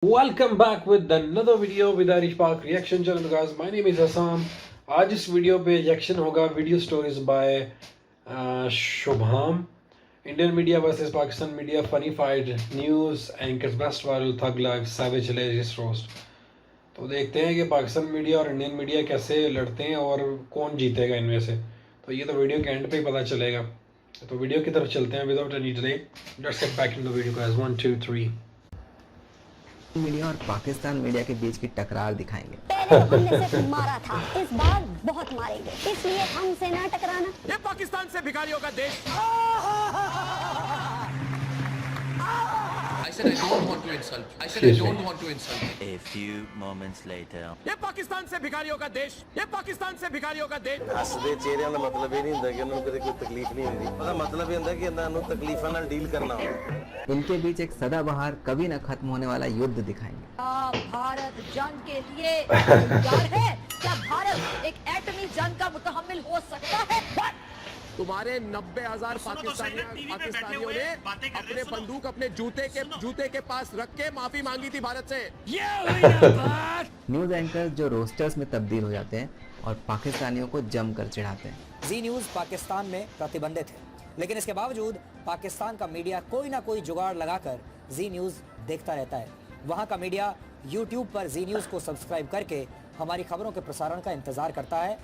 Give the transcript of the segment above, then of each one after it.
Welcome back with another video with Irish Park reaction channel guys. My name is Assam. आज इस video पे reaction होगा video stories bye Shubham. Indian media versus Pakistan media, funny fight, news anchors, best viral, थग life, savage hilarious roast. तो देखते हैं कि Pakistan media और Indian media कैसे लड़ते हैं और कौन जीतेगा इनमें से. तो ये तो वीडियो के एंड पे ही पता चलेगा. तो वीडियो की तरफ चलते हैं without any delay. Let's get back in the video guys. 1 2 3. Media और पाकिस्तान मीडिया के बीच की टकरार दिखाएंगे. पहले तो हमने सिर्फ मारा था, इस बार बहुत मारेंगे, इसलिए हमसे ना टकराना. ये पाकिस्तान से भिखारियों का देश. I said I don't want to insult. I said I don't want to insult. A few moments later. ये पाकिस्तान से भिखारियों का देश. ये पाकिस्तान से भिखारियों का देश. ਹੱਸਦੇ ਚਿਹਰਿਆਂ ਦਾ ਮਤਲਬ ਇਹ ਨਹੀਂ ਹੁੰਦਾ ਕਿ ਉਹਨਾਂ ਨੂੰ ਕਦੇ ਕੋਈ ਤਕਲੀਫ ਨਹੀਂ ਹੁੰਦੀ. ਉਹਦਾ ਮਤਲਬ ਇਹ ਹੁੰਦਾ ਕਿ ਇਹਨਾਂ ਨੂੰ ਤਕਲੀਫਾਂ ਨਾਲ ਡੀਲ ਕਰਨਾ ਹੁੰਦਾ. इनके बीच एक सदाबहार कभी न खत्म होने वाला युद्ध दिखाएंगे. भारत जंग के लिए तैयार है? क्या भारत एक एटमी जंग का मुतहम्मिल हो सकता है? तुम्हारे 90,000 पाकिस्तानियों ने अपने बंदूक अपने जूते के पास रख के माफी मांगी थी भारत से. न्यूज एंकर जो रोस्टर्स में तब्दील हो जाते हैं और पाकिस्तानियों को जमकर चिढ़ाते हैं. जी न्यूज़ पाकिस्तान में प्रतिबंधित है, लेकिन इसके बावजूद पाकिस्तान का मीडिया कोई ना कोई जुगाड़ लगाकर जी न्यूज़ देखता रहता है. वहाँ का मीडिया यूट्यूब पर जी न्यूज़ को सब्सक्राइब करके हमारी खबरों के प्रसारण का इंतजार करता है.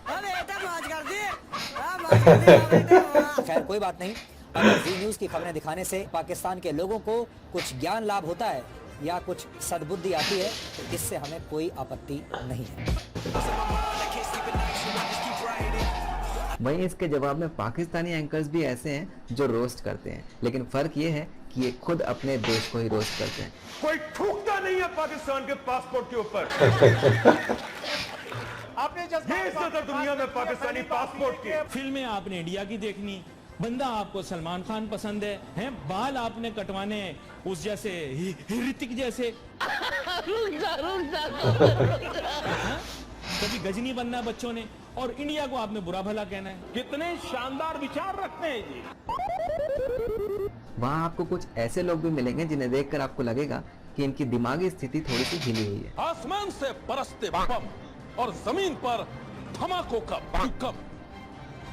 खैर कोई बात नहीं, अगर जी न्यूज़ की खबरें दिखाने से पाकिस्तान के लोगों को कुछ ज्ञान लाभ होता है या कुछ सद्बुद्धि आती है तो इससे हमें कोई आपत्ति नहीं है. वहीं इसके जवाब में पाकिस्तानी एंकर्स भी ऐसे हैं जो रोस्ट करते हैं, लेकिन फर्क ये है कि ये खुद अपने देश को ही रोस्ट करते हैं. कोई थूकता नहीं है पाकिस्तान के पासपोर्ट के ऊपर. आपने ये इज्जत है दुनिया में पाकिस्तानी पासपोर्ट की. फिल्में आपने इंडिया की देखनी, बंदा आपको सलमान खान पसंद है, हैं बाल आपने कटवाने उस जैसे ऋतिक जैसे. कभी गजनी बनना है बच्चों ने, और इंडिया को आपने बुरा भला कहना है. कितने शानदार विचार रखते हैं जी. वहाँ आपको कुछ ऐसे लोग भी मिलेंगे जिन्हें देखकर आपको लगेगा कि इनकी दिमागी स्थिति थोड़ी सी हिली हुई है. आसमान से बरसते बम और जमीन पर धमाकों का भूकंप,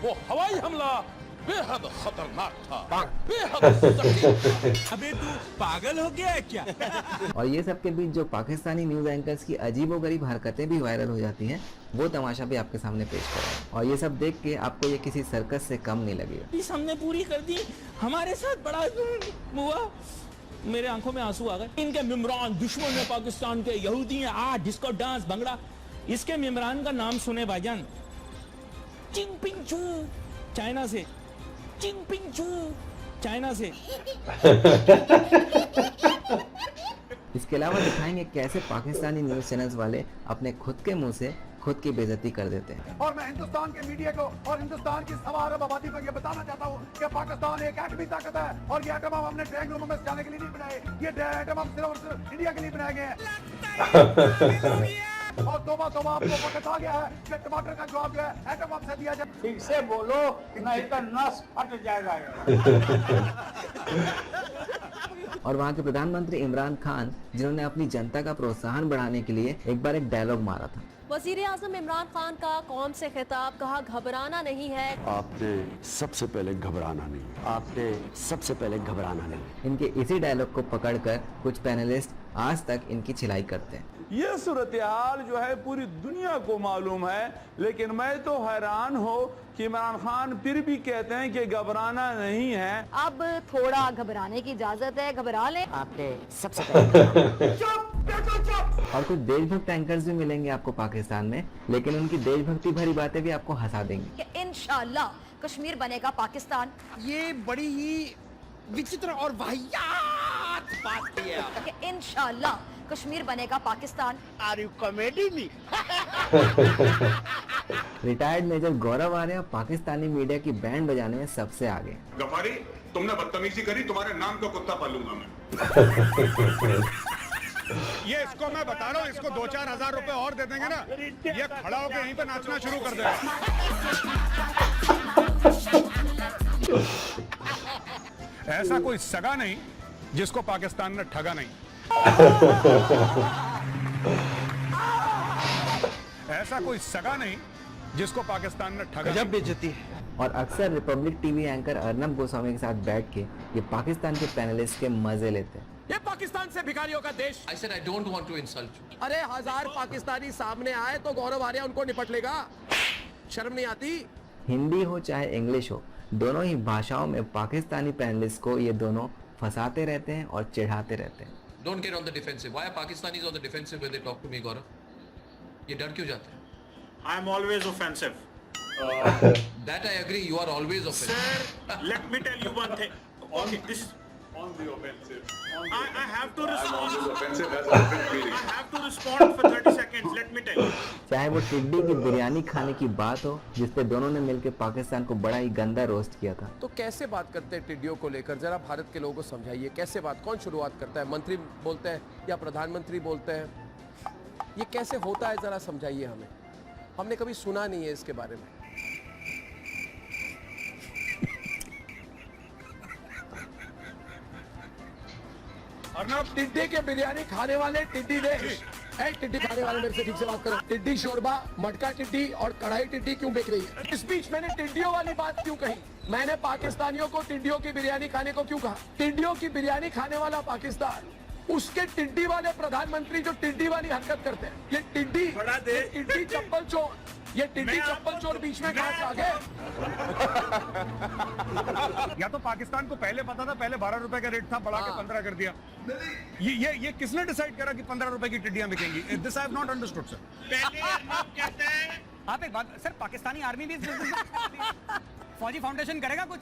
वो हवाई हमला बेहद खतरनाक था, बेहद सटीक. अबे तू पागल हो गया है क्या? और ये सब के बीच जो पाकिस्तानी न्यूज एंकर्स की अजीबोगरीब हरकतें भी वायरल हो जाती हैं, वो तमाशा भी आपके सामने पेश कर रहे हैं. और ये सब देख के आपको ये किसी सर्कस से कम नहीं लगेगा. इस हमने पूरी कर दी, हमारे साथ बड़ा हुआ. मेरे आंखों में आंसू आ गए. इनके मिमरान दुश्मन है पाकिस्तान के, यहूदी हैं, आर्ट, डिस्को डांस, भंगड़ा. इसके मिमरान का नाम सुने भाईजान, चिंगपिंग चू चाइना से, चिंगपिंग चू चाइना से. इसके अलावा दिखाएंगे कैसे पाकिस्तानी न्यूज चैनल्स वाले अपने खुद के मुंह से खुद की बेइज्जती कर देते हैं. और मैं हिंदुस्तान के मीडिया को और हिंदुस्तान की सवा अरब आबादी को ये बताना चाहता हूँ कि पाकिस्तान एक एटमी ताकत है, और ये एटम हमने ड्राइंग रूम में जाने के लिए नहीं बनाए. ये एटम हम सिर्फ और सिर्फ इंडिया के लिए बनाए गए हैं. और तोबा तोबा आपको वक्त आ गया है कि टमाटर का जवाब जो है एटम से दिया जाए. ठीक से बोलो नहीं तो नस फट जाएगा. और वहाँ के प्रधानमंत्री इमरान खान, जिन्होंने अपनी जनता का प्रोत्साहन बढ़ाने के लिए एक बार एक डायलॉग मारा था. वज़ीर-ए-आज़म इमरान खान का कौम से खिताब, कहा घबराना नहीं है. आपने सबसे पहले घबराना नहीं. आपने सबसे पहले घबराना नहीं. इनके इसी डायलॉग को पकड़कर कुछ पैनलिस्ट आज तक इनकी छिलाई करते हैं. ये सूरत हाल जो है पूरी दुनिया को मालूम है, लेकिन मैं तो हैरान हूँ कि इमरान खान फिर भी कहते हैं कि घबराना नहीं है. अब थोड़ा घबराने की इजाजत है, घबरा ले. आपने सबसे पहले और कुछ देशभक्त एंकर्स भी मिलेंगे आपको पाकिस्तान में, लेकिन उनकी देशभक्ति भरी बातें भी आपको हंसा देंगी. कि इंशाअल्लाह कश्मीर बनेगा पाकिस्तान. ये बड़ी ही विचित्र और वाहियात बात है. कि इंशाअल्लाह कश्मीर बनेगा Pakistan. Are you comedy me? Retired major Gaurav Arya Pakistani media की बैंड बजाने में सबसे आगे. गफारी, तुमने बदतमीजी करी, तुम्हारे नाम का कुत्ता पालूंगा मैं. ये इसको मैं बता रहा हूँ, इसको 2-4 हजार रुपए और दे देंगे ना, ये खड़ा होकर यहीं पे नाचना शुरू कर देगा. ऐसा कोई सगा नहीं जिसको पाकिस्तान ने ठगा नहीं. ऐसा कोई सगा नहीं जिसको पाकिस्तान ने ठगा। गजब बेइज्जती है। और अक्सर Republic TV anchor Arnab Goswami के साथ बैठ के ये पाकिस्तान के पैनलिस्ट के मजे लेते हैं। ये पाकिस्तान से भिखारियों का देश। I said I don't want to insult you. अरे 1000 पाकिस्तानी सामने आए तो गौरव आर्या उनको निपट लेगा। शर्म नहीं आती? हिंदी हो चाहे इंग्लिश हो, दोनों ही भाषाओं में पाकिस्तानी पैनलिस्ट को ये दोनों फंसाते रहते हैं और चिढ़ाते रहते हैं। Don't get on the defensive. Why are Pakistanis on the defensive when they talk to me, Gaurav? ये डर क्यों जाते हैं? I am always offensive. That I agree. You are always offensive. Sir, let me tell you one thing. Okay, this on the offensive. I have to respond. I'm offensive as I've been feeling. I have to respond for 30 seconds. Let me tell you. चाहे वो टिड्डी की बिरयानी खाने की बात हो, जिसपे दोनों ने मिलकर पाकिस्तान को बड़ा ही गंदा रोस्ट किया था। तो कैसे बात करते हैं टिड्डियों को लेकर? जरा भारत के लोगों को समझाइए, कैसे बात, कौन शुरुआत करता है? मंत्री बोलते हैं या प्रधानमंत्री बोलते हैं? ये कैसे होता है, जरा समझाइए हमें। हमने कभी सुना नहीं है इसके बारे में। अर्नब, टिड्डी के बिरयानी खाने वाले टिड्डी देश। टिड्डी खाने वाले मेरे से ठीक से बात करो। टिड्डी शोरबा, मटका टिड्डी और कढ़ाई टिड्डी क्यों बिक रही है? इस बीच मैंने टिड्डियों वाली बात क्यों कही? मैंने पाकिस्तानियों को टिड्डियों की बिरयानी खाने को क्यों कहा? टिड्डियों की बिरयानी खाने वाला पाकिस्तान, उसके टिड्डी वाले प्रधानमंत्री जो टिड्डी वाली हरकत करते हैं, ये टिड्डी टिड्डी चप्पल चोर, ये टिड्डी चप्पल चोर बीच में कहां से आ गए? या तो पाकिस्तान को पहले पता था, पहले 12 रुपए का रेट था, बढ़ा के 15 कर दिया। ये किसने डिसाइड करा कि 15 रुपए की टिड्डियां बिकेंगी? This I have not understood sir. पहले अर्नब कहते हैं। आप एक बात सर, पाकिस्तानी आर्मी भी फौजी फाउंडेशन करेगा कुछ?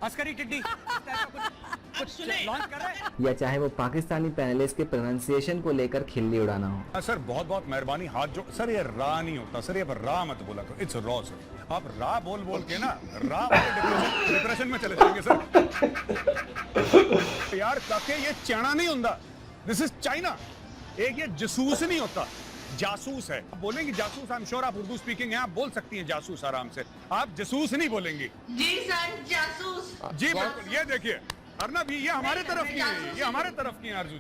अस्करी टिड्डी कुछ लॉन्च कर रहा है? या चाहे वो पाकिस्तानी पैनलिस्ट के प्रोनाउंसिएशन को लेकर खिल्ली उड़ाना हो। सर बहुत बहुत मेहरबानी, हाथ जो सर, ये रा नहीं होता सर, ये रा मत बोला करो, इट्स रॉ सर। आप रा बोल बोल के ना रा डिप्रेशन में चले जाएंगे सर। यार काके, ये चना नहीं होता, दिस इज चाइना। एक ये जासूस नहीं होता, जासूस है। आप बोलेंगे जासूस, आई एम श्योर आप उर्दू स्पीकिंग हैं, आप बोल सकती हैं जासूस आराम से। आप जासूस नहीं बोलेंगी। जी सर, जासूस। जी बिल्कुल, ये देखिए अर्नब, ये हमारे तरफ की है, ये हमारे तरफ की है अर्जुन।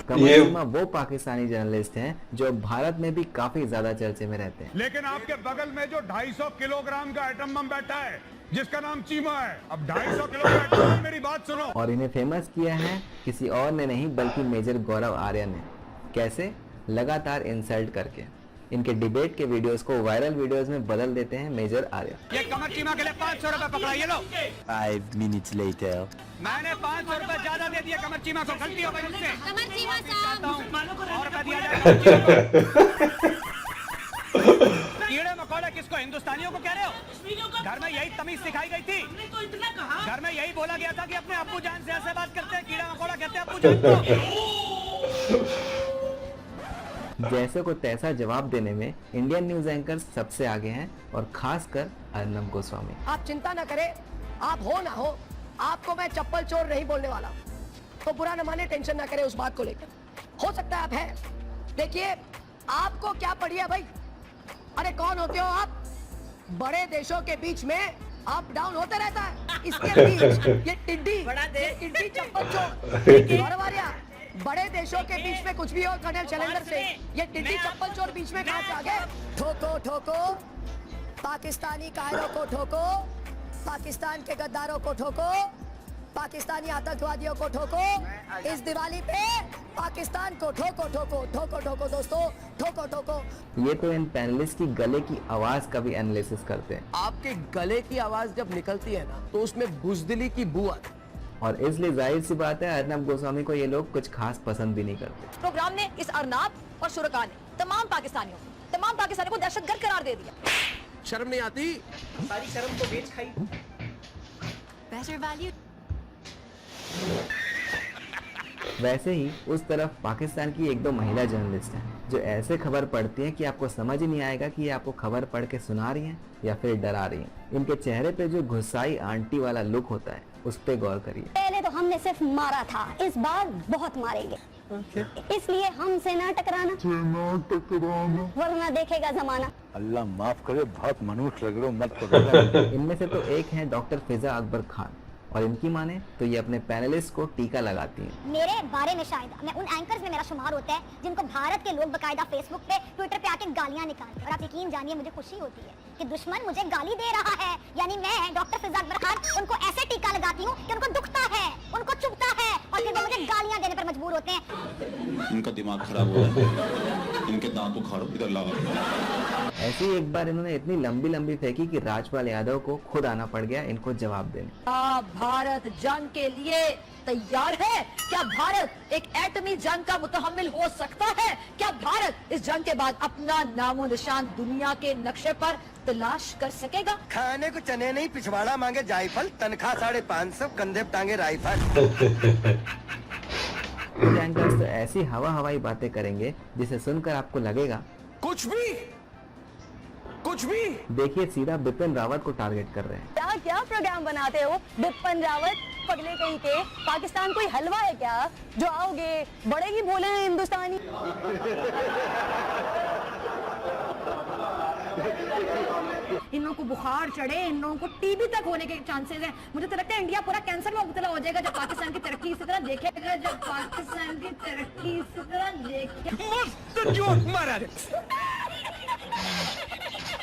कमल शर्मा वो पाकिस्तानी जर्नलिस्ट हैं जो भारत में भी काफी ज्यादा चर्चे में रहते हैं। लेकिन आपके बगल में जो 250 किलोग्राम का एटम बम बैठा है, जिसका नाम चीमा है, अब 250 किलो का एटम बम, मेरी बात सुनो। और इन्हें फेमस किया है किसी और ने नहीं बल्कि मेजर गौरव आर्या ने। कैसे? लगातार इंसल्ट करके। इनके डिबेट के वीडियोस को वायरल वीडियोस में बदल देते हैं मेजर आर्या। ये कमर चीमा के लिए 500 रुपए पकड़ा, ये लो। 5 minutes later. मैंने 500 रुपए ज्यादा दे दिया कमर चीमा को, गलती हो गई मुझसे। कमर चीमा साहब, और रुपए दिया जाएगा। कीड़े मकोड़े किसको, हिंदुस्तानियों को कह रहे हो? घर में यही तमीज सिखाई गई थी। घर में यही बोला गया था कि अपने अब्बू जान से ऐसे बात करते हैं, कीड़ा मकोड़ा कहते हैं अब्बू जान को। जैसे को तैसा जवाब देने में इंडियन न्यूज एंकर सबसे आगे हैं, और खासकर अर्नब गोस्वामी। आप चिंता न करें, आप हो ना हो, आपको मैं चप्पल चोर नहीं बोलने वाला, तो बुरा न माने, टेंशन ना करें उस बात को लेकर। हो सकता है आप हैं, देखिए आपको क्या पड़ी है भाई? अरे कौन होते हो आप? बड़े देशों के बीच में अप डाउन होते रहता है, इसके बीच ये टिड्डी चप्पल चोर। गौरव आर्या, बड़े देशों के बीच में कुछ भी हो, कर्नल चैलेंजर से ये टिड्डी चप्पल चोर बीच में कहां से आ गए? ठोको ठोको, पाकिस्तानी कायरों को ठोको, पाकिस्तान के गद्दारों को ठोको, पाकिस्तानी आतंकवादियों को ठोको। इस दिवाली पे पाकिस्तान को ठोको ठोको ठोको ठोको दोस्तों, ठोको ठोको। ये तो इन पैनलिस्ट की गले की आवाज का भी एनालिसिस करते हैं। आपके गले की आवाज जब निकलती है ना, तो उसमें बुजदिली की बू आती है। और इसलिए जाहिर सी बात है अर्नब गोस्वामी को ये लोग कुछ खास पसंद भी नहीं करते। प्रोग्राम ने इस अर्नाब और शुरका ने तमाम पाकिस्तानियों को दहशतगर्द करार दे दिया। शर्म नहीं आती? सारी शर्म को बेच खाई। Better value. वैसे ही उस तरफ पाकिस्तान की एक दो महिला जर्नलिस्ट हैं जो ऐसे खबर पढ़ती हैं कि आपको समझ ही नहीं आएगा कि ये आपको खबर पढ़ के सुना रही हैं या फिर डरा रही हैं। इनके चेहरे पे जो गुस्साई आंटी वाला लुक होता है, उस पे गौर करिए। पहले तो हमने सिर्फ मारा था, इस बार बहुत मारेंगे। इसलिए हमसे ना टकराना, वरना देखेगा जमाना। अल्लाह माफ करे, बहुत मनुष्य लग रहे हो, मत पकड़ना। इनमें से तो एक है डॉक्टर फिजा अकबर खान, और इनकी माने तो ये अपने पैनलिस्ट को टीका लगाती हैं। मेरे बारे में शायद मैं उन एंकर्स में मेरा शुमार होता है जिनको भारत के लोग बकायदा फेसबुक पे ट्विटर पे आके गालियां निकालते हैं। और आप यकीन जानिए मुझे खुशी होती है कि दुश्मन मुझे गाली दे रहा है, यानी मैं डॉक्टर फिजा अकबर खान उनको ऐसे टीका लगाती हूँ कि उनको दुखता है, उनको चुभता है और फिर वो मुझे गालियां देने पर मजबूर होते हैं। इनका दिमाग खराब हुआ है, इनके दांत उखाड़ो, इधर लाओ। ऐसे ही एक बार इन्होंने इतनी लंबी लंबी फेंकी कि राजपाल यादव को खुद आना पड़ गया इनको जवाब देने। भारत जंग के लिए तैयार है? क्या भारत एक एटमी जंग का मुतहम्मिल हो सकता है? क्या भारत इस जंग के बाद अपना नामो निशान दुनिया के नक्शे पर तलाश कर सकेगा? खाने को चने नहीं, पिछवाड़ा मांगे जायफल, तनख्वाह 550, कंधे टांगे राइफल। कुछ एंकर्स तो ऐसी हवाई बातें करेंगे जिसे सुनकर आपको लगेगा कुछ भी देखिए सीधा बिपिन रावत को टारगेट कर रहे हैं। क्या प्रोग्राम बनाते हो बिपिन रावत? पगले कहीं के पाकिस्तान कोई हलवा है क्या जो आओगे बड़े ही बोले हैं हिंदुस्तानी? इन लोगों को बुखार चढ़े, इन लोगों को टीबी तक होने के चांसेस हैं। मुझे तो लगता है इंडिया पूरा कैंसर में मुब्तला हो जाएगा जब पाकिस्तान की तरक्की इसी तरह देखेगा, जब पाकिस्तान की तरक्की इसी तरह देखेगा।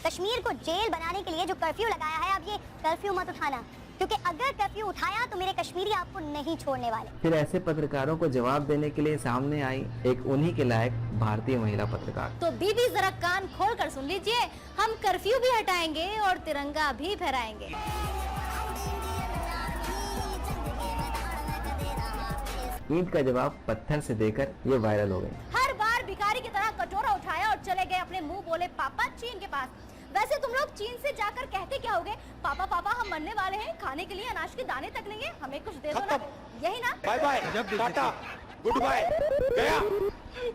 कश्मीर को जेल बनाने के लिए जो कर्फ्यू लगाया है, अब ये कर्फ्यू मत उठाना, क्योंकि अगर कर्फ्यू उठाया तो मेरे कश्मीरी आपको नहीं छोड़ने वाले। फिर ऐसे पत्रकारों को जवाब देने के लिए सामने आई एक उन्हीं के लायक भारतीय महिला पत्रकार। तो बीबी जरा कान खोल कर सुन लीजिए, हम कर्फ्यू भी हटाएंगे और तिरंगा भी फहराएंगे। ईंट का जवाब पत्थर से देकर ये वायरल हो गई। हर बार भिखारी की तरह कटोरा उठाया और चले गए अपने मुंह बोले पापा चीन के पास। वैसे तुम लोग चीन से जाकर कहते क्या होगे? पापा पापा हम मरने वाले हैं, खाने के लिए अनाज के दाने तक लेंगे, हमें कुछ दे दो ना, यही ना? Bye bye, tata, goodbye, गया।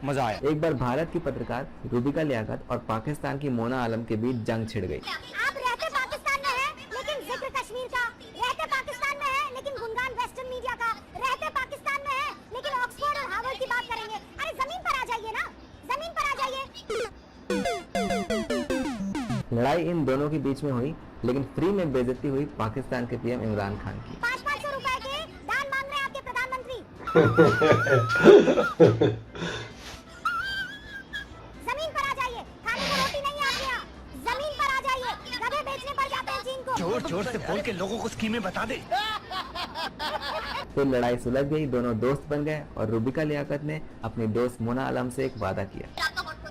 मजा आया। एक बार भारत की पत्रकार रूबिका लियाकत और पाकिस्तान की मोना आलम के बीच जंग छिड़ गई। आप रहते पाकिस्तान में हैं, लेकिन जिक्र कश्मीर का, रहते पाकिस्तान में हैं, लेकिन गुणगान वेस्टर्न मीडिया का, रहते पाकिस्तान में हैं, लेकिन ऑक्सफोर्ड और हार्वर्ड की बात करेंगे। अरे जमीन पर आ जाइए ना, जमीन पर आ जाइए। लड़ाई इन दोनों के बीच में हुई, लेकिन फ्री में बेइज्जती हुई पाकिस्तान के पीएम इमरान खान की। 500 रुपए के दान मांग रहे हैं आपके प्रधानमंत्री। जमीन पर आ जाइए, खाने को रोटी नहीं है आपके यहाँ, जमीन पर आ जाइए, गधे बेचने पड़ जाते हैं चीन को। जोर जोर से बोल के लोगों को स्कीमें बता दे। फिर लड़ाई सुलझ गई, दोनों दोस्त बन गए और रूबिका लियाकत ने अपनी दोस्त मोना आलम से एक वादा किया।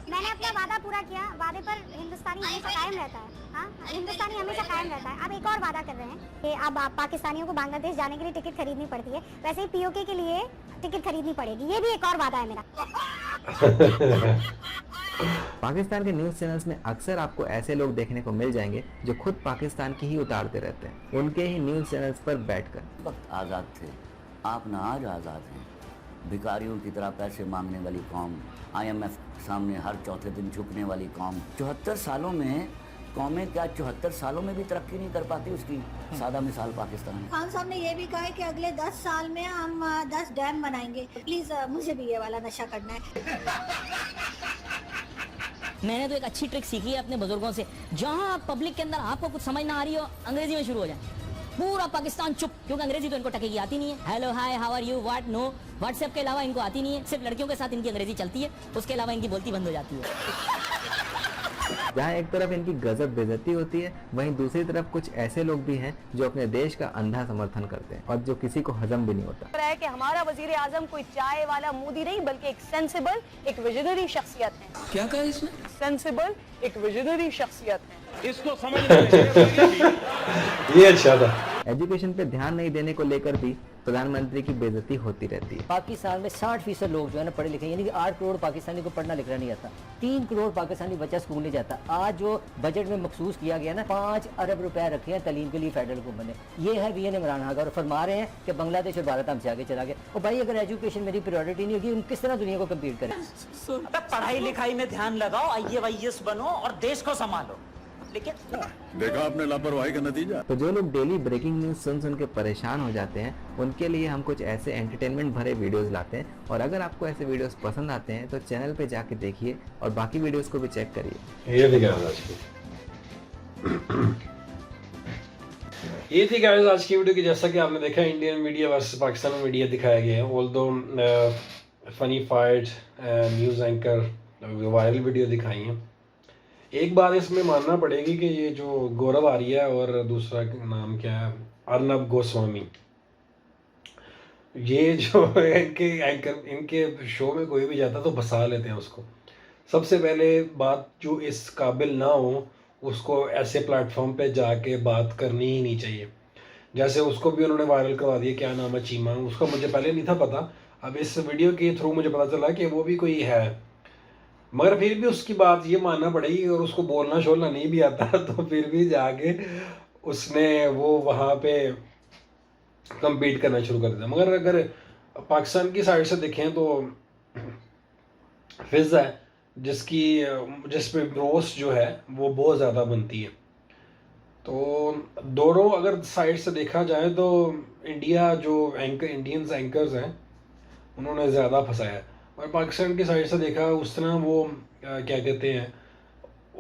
मैंने अपना वादा पूरा किया, वादे पर हिंदुस्तानी हमेशा कायम रहता है। हाँ, हिंदुस्तानी हमेशा कायम रहता है। अब एक और वादा कर रहे हैं कि अब पाकिस्तानियों को बांग्लादेश जाने के लिए टिकट खरीदनी पड़ती है, वैसे ही पीओके के लिए टिकट खरीदनी पड़ेगी। ये भी एक और वादा है मेरा। पाकिस्तान के न्यूज चैनल्स में अक्सर आपको ऐसे लोग देखने को मिल जाएंगे जो खुद पाकिस्तान की ही उतारते रहते हैं, उनके ही न्यूज चैनल्स पर बैठकर। वक्त आज़ाद थे, आप ना आज आज़ाद हैं। भिखारियों की तरह पैसे मांगने वाली कौम, IMF सामने हर चौथे दिन झुकने वाली कौम। 74 सालों में कौमें क्या 74 सालों में भी तरक्की नहीं कर पाती? उसकी सादा मिसाल पाकिस्तान है। खान साहब ने ये भी कहा है कि अगले 10 साल में हम 10 डैम बनाएंगे। प्लीज मुझे भी ये वाला नशा करना है। मैंने तो एक अच्छी ट्रिक सीखी है अपने बुजुर्गों से, जहां पब्लिक के अंदर आपको कुछ समझ ना आ रही हो, अंग्रेजी में शुरू हो जाए, पूरा पाकिस्तान चुप, क्योंकि अंग्रेजी तो इनको टकेगी आती नहीं है। Hello hi how are you what no, WhatsApp के अलावा इनको आती नहीं है। सिर्फ लड़कियों के साथ इनकी अंग्रेजी चलती है, उसके अलावा इनकी बोलती बंद हो जाती है। जहाँ एक तरफ इनकी गजब बेइज्जती होती है, वहीं दूसरी तरफ कुछ ऐसे लोग भी हैं जो अपने देश का अंधा समर्थन करते हैं और जो किसी को हजम भी नहीं होता। है कि हमारा वजीर आजम कोई चाय वाला मोदी नहीं, बल्कि एक सेंसिबल, एक विजनरी शख्सियत है। क्या कहा इसमें? सेंसिबल, एक विजनरी शख्सियत है। इसको समझना चाहिए। ये अच्छा था। एजुकेशन पे ध्यान नहीं देने को लेकर भी प्रधानमंत्री की बेइज्जती होती रहती है। पाकिस्तान में 60% लोग जो है ना पढ़े लिखे, यानी कि 8 करोड़ पाकिस्तानी को पढ़ना लिखना नहीं आता, 3 करोड़ पाकिस्तानी बच्चा स्कूल नहीं जाता। आज जो बजट में मखसूस किया गया ना, 5 अरब रुपए रखे हैं तालीम के लिए फेडरल गवर्नमेंट ने। ये है VN इमरान खान और फरमा रहे हैं कि बांग्लादेश और भारत हमसे आगे चला गया। और भाई अगर एजुकेशन मेरी प्रायोरिटी नहीं होगी, हम किस तरह दुनिया को कम्पीट करें? पढ़ाई लिखाई में ध्यान लगाओ, IAS बनो और देश को संभालो। लेकिन देखा आपने लापरवाही का नतीजा। तो जो लोग डेली ब्रेकिंग न्यूज सुन के परेशान हो जाते हैं, उनके लिए हम कुछ ऐसे एंटरटेनमेंट भरे वीडियोस लाते हैं। और अगर आपको ऐसे वीडियोस पसंद आते हैं तो चैनल पे जाके देखिए और बाकी वीडियोस को भी चेक करिए। ये थी गाइस आज की वीडियो की। जैसा कि आपने देखा Indian media versus Pakistan media दिखाया गया है। Although funny fight news anchor viral video दिखाई हैं। एक बात इसमें मानना पड़ेगी कि ये जो गौरव आर्या और दूसरा नाम क्या है अर्नब गोस्वामी, ये जो इनके एंकर इनके शो में कोई भी जाता तो बसा लेते हैं उसको। सबसे पहले बात, जो इस काबिल ना हो उसको ऐसे प्लेटफॉर्म पे जाके बात करनी ही नहीं चाहिए। जैसे उसको भी उन्होंने वायरल करवा दिया, क्या नाम है, चीमा, उसका मुझे पहले नहीं था पता, अब इस वीडियो के थ्रू मुझे पता चला कि वो भी कोई है। मगर फिर भी उसकी बात ये मानना पड़ेगी, और उसको बोलना शोलना नहीं भी आता तो फिर भी जाके उसने वो वहाँ पे कम्पीट करना शुरू कर दिया। मगर अगर पाकिस्तान की साइड से देखें तो फिज़ा है जिस पे रोस्ट जो है वो बहुत ज़्यादा बनती है। तो दोनों अगर साइड से देखा जाए तो इंडिया जो इंडियंस एंकर्स हैं उन्होंने ज़्यादा फंसाया है, और पाकिस्तान की साइड से देखा उस तरह वो क्या कहते हैं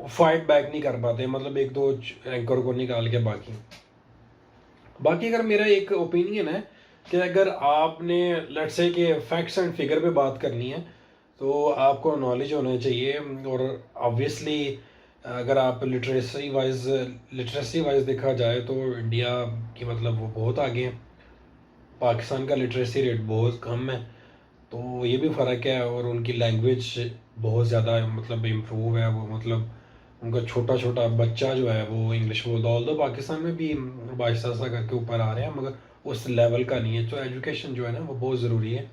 फाइट बैक नहीं कर पाते, मतलब एक दो एंकर को निकाल के। बाकी अगर मेरा एक ओपिनियन है कि अगर आपने लेट्स से कि फैक्ट्स एंड फिगर पे बात करनी है तो आपको नॉलेज होना चाहिए। और ऑब्वियसली अगर आप लिटरेसी वाइज देखा जाए तो इंडिया की मतलब वो बहुत आगे है, पाकिस्तान का लिटरेसी रेट बहुत कम है, तो ये भी फ़र्क है। और उनकी लैंग्वेज बहुत ज़्यादा मतलब इम्प्रूव है, वो मतलब उनका छोटा छोटा बच्चा जो है वो इंग्लिश बोलता है। ऑल्दो पाकिस्तान में भी आहिस्ता करके ऊपर आ रहे हैं, मगर उस लेवल का नहीं है। तो एजुकेशन जो है ना वो बहुत ज़रूरी है,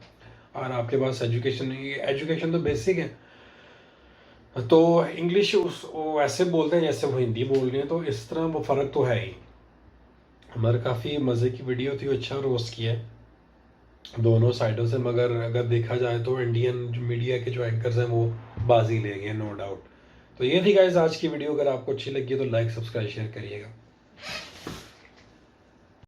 और आपके पास एजुकेशन तो बेसिक है। तो इंग्लिश वो ऐसे बोलते हैं जैसे वो हिंदी बोल रहे हैं, तो इस तरह वो फ़र्क तो है ही। हमारे काफ़ी मज़े की वीडियो थी, अच्छा रोस्ट किया है दोनों साइडों से। मगर अगर देखा जाए तो इंडियन जो मीडिया के जो एंकर्स हैं वो बाजी ले गए, नो डाउट। तो ये थी गाइस आज की वीडियो। अगर आपको अच्छी लगी तो लाइक सब्सक्राइब शेयर करिएगा।